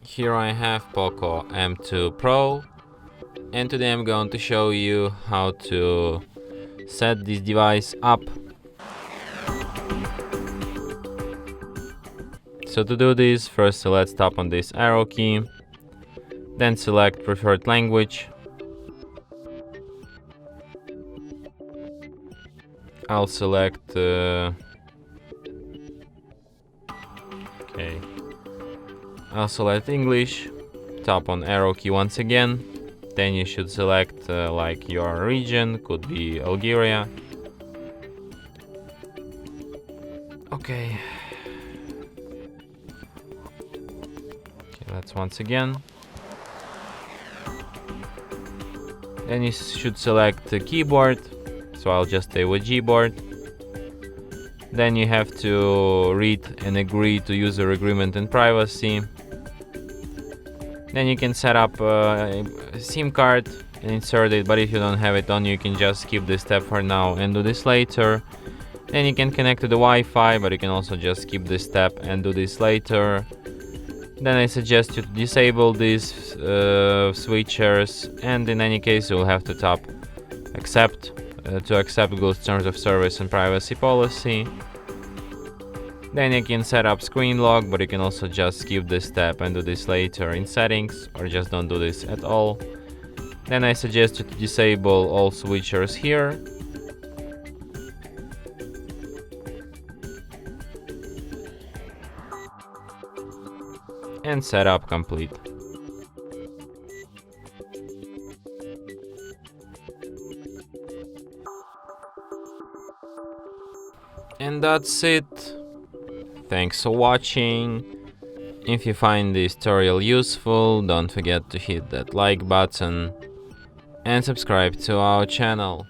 Here I have POCO M2 Pro, and today I'm going to show you how to set this device up. So to do this, first let's tap on this arrow key, then select preferred language. I'll select I'll select English, tap on arrow key once again, then you should select like your region, could be Algeria. Okay, that's once again. Then you should select the keyboard, so I'll just stay with Gboard. Then you have to read and agree to user agreement and privacy. Then you can set up a SIM card and insert it, but if you don't have it on, you can just skip this step for now and do this later. Then you can connect to the Wi-Fi, but you can also just skip this step and do this later. Then I suggest you to disable these switchers, and in any case you'll have to tap accept to accept Google's terms of service and privacy policy. Then you can set up screen lock, but you can also just skip this step and do this later in settings, or just don't do this at all. Then I suggest you to disable all switchers here. And setup complete. And that's it. Thanks for watching. If you find this tutorial useful, don't forget to hit that like button and subscribe to our channel.